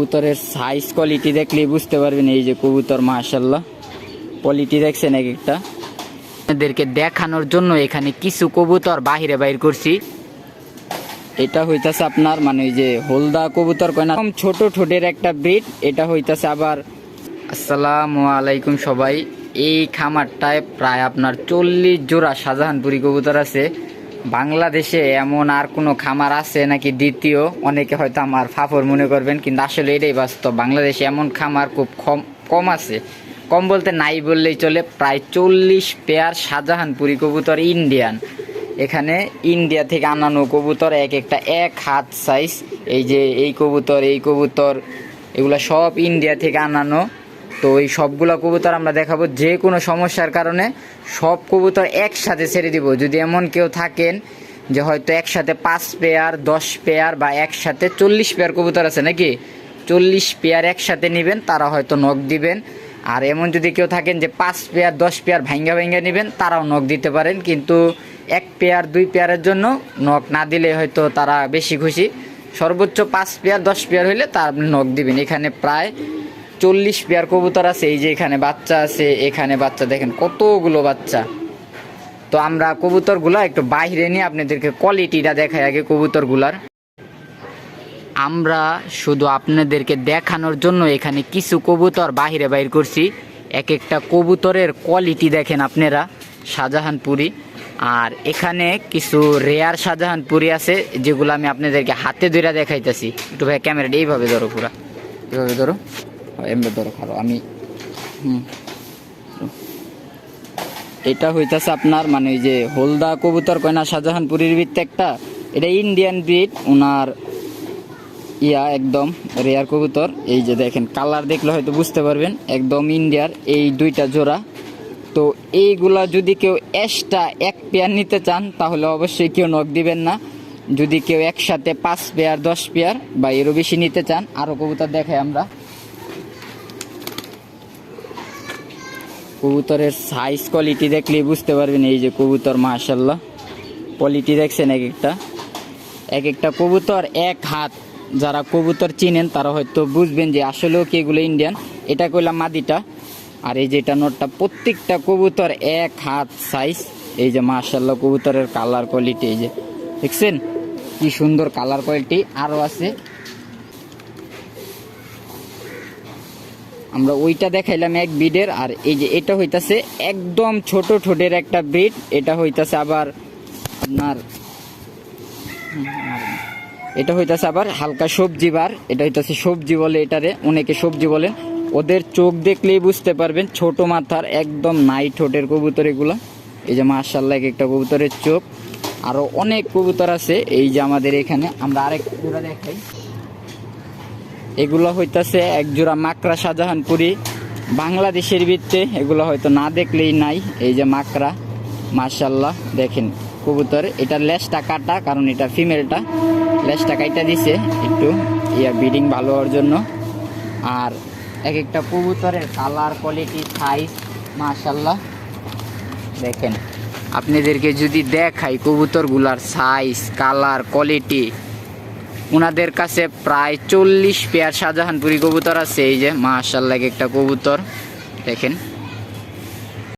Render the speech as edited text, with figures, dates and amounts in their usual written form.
কবুতরের size quality দেখলেই বুঝতে পারবেন। এই যে কবুতর মাশাআল্লাহ কোয়ালিটি দেখছেন এক একটা। আপনাদেরকে দেখানোর জন্য এখানে কিছু কবুতর বাহিরে বাইর করছি। এটা হইতাছে আপনার মানে ওই যে হলদা কবুতর কয় না, ছোট ঠোঁটের একটা ব্রিড। এটা হইতাছে আবার। আসসালামু আলাইকুম সবাই। এই খামারটায় প্রায় আপনার 40 জোড়া শাহজাহানপুরি কবুতর আছে। বাংলাদেশে এমন আর কোনো খামার আছে নাকি দ্বিতীয়? অনেকে হয়তো আমার ফাফর মনে করবেন, কিন্তু আসলে এটাই বাস্তব। বাংলাদেশে এমন খামার খুব কম আছে, কম বলতে নাই বললেই চলে। প্রায় 40 পেয়ার শাহজাহানপুরি কবুতর ইন্ডিয়ান। এখানে ইন্ডিয়া থেকে আনানো কবুতর এক একটা 1 হাত সাইজ। এই যে এই কবুতর এগুলা সব ইন্ডিয়া থেকে আনানো। তো এই সবগুলা কবুতর আমরা দেখাবো। যে কোনো সমস্যার কারণে সব কবুতর একসাথে ছেড়ে দিব। যদি এমন কেউ থাকেন যে হয়তো একসাথে 5 পেয়ার 10 পেয়ার বা একসাথে 40 পেয়ার কবুতর আছে নাকি, 40 পেয়ার একসাথে নেবেন, তারা হয়তো নক দিবেন। আর এমন যদি কেউ থাকেন যে 5 পেয়ার 10 পেয়ার ভাঙ্গা নেবেন, তারাও নক দিতে পারেন। কিন্তু 1 পেয়ার 2 পেয়ারের জন্য নক না দিলে হয়তো তারা বেশি খুশি। সর্বোচ্চ 5 পেয়ার 10 পেয়ার হইলে তার আপনি নক দিবেন। এখানে প্রায় 40 পেয়ার কবুতর আছে। এই যে এখানে বাচ্চা আছে, এখানে বাচ্চা দেখেন কতগুলো বাচ্চা। তো আমরা কবুতরগুলো একটু বাইরে নিয়ে আপনাদেরকে কোয়ালিটিটা দেখাই আগে কবুতরগুলার। আমরা শুধু আপনাদেরকে দেখানোর জন্য এখানে কিছু কবুতর বাহিরে বাইর করছি। এক একটা কবুতরের কোয়ালিটি দেখেন আপনারা, শাহজাহানপুরি। আর এখানে কিছু রেয়ার শাহজাহানপুরি আছে যেগুলো আমি আপনাদেরকে হাতে ধরে দেখাইতেছি। একটু ভাই ক্যামেরাটা এইভাবে ধরো, পুরা এইভাবে ধরো, এমনি ধরো খারো আমি। এটা হইতাছে আপনার মানে ওই যে হলদা কবুতর কয় না, শাহজাহানপুরির ভিত্তি একটা। এটা ইন্ডিয়ান ব্রিড। ওনার একদম রেয়ার কবুতর। এই যে দেখেন কালার দেখলে হয়তো বুঝতে পারবেন, একদম ইন্ডিয়ার এই 2টা জোড়া। তো এইগুলা যদি কেউ এক্সট্রা 1 পেয়ার নিতে চান তাহলে অবশ্যই কেউ নক দিবেন না। যদি কেউ একসাথে 5 পেয়ার 10 পেয়ার বা এরও বেশি নিতে চান, আরও কবুতর দেখাই আমরা। কবুতরের সাইজ কোয়ালিটি দেখলেই বুঝতে পারবেন। এই যে কবুতর মাশাআল্লাহ কোয়ালিটি দেখছেন এক একটা কবুতর 1 হাত। যারা কবুতর চিনেন তারা হয়তো বুঝবেন যে আসলেও কি এগুলো ইন্ডিয়ান। এটা কইলাম মাদিটা, আর এই যে এটা নটটা। প্রত্যেকটা কবুতর 1 হাত সাইজ। এই যে মাশাআল্লাহ কবুতরের কালার কোয়ালিটি এই যে দেখছেন কি সুন্দর কালার কোয়ালিটি। আরও আছে, আমরা ওইটা দেখাইলাম এক ব্রিডের। আর এই যে এটা হইতাছে একদম ছোট ঠোঁটের একটা ব্রিড। এটা হইতাছে আবার আপনার এটা হইতাছে আবার হালকা সবজি বার। এটা হইতাছে সবজি বলে এটারে, অনেকে সবজি বলেন। ওদের চোখ দেখলেই বুঝতে পারবেন, ছোট মাথার একদম নাই ঠোঁটের কবুতর এগুলা। এই যে মাশাআল্লাহ এক একটা কবুতরের চোখ। আরো অনেক কবুতর আছে। এই যে আমাদের এখানে আমরা আরেক জোড়া দেখাই। এগুলো হইতাছে এক জোড়া মাকড়া শাহজাহানপুরি, বাংলাদেশের ভিত্তে। এগুলো হয়তো না দেখলেই নাই। এই যে মাকড়া মাশাআল্লাহ দেখেন কবুতর। এটা লেজটা কাটা, কারণ এটা ফিমেলটা লেজটা কাইটা দিছে একটু ব্রিডিং ভালো হওয়ার জন্য। আর এক একটা কবুতরের কালার কোয়ালিটি সাইজ মাশাআল্লাহ দেখেন। আপনাদেরকে যদি দেখাই কবুতরগুলার সাইজ কালার কোয়ালিটি, ওনাদের কাছে প্রায় 40 পেয়ার শাহজাহানপুরি কবুতর আছে। এই যে মাশাআল্লাহ একটা কবুতর দেখেন।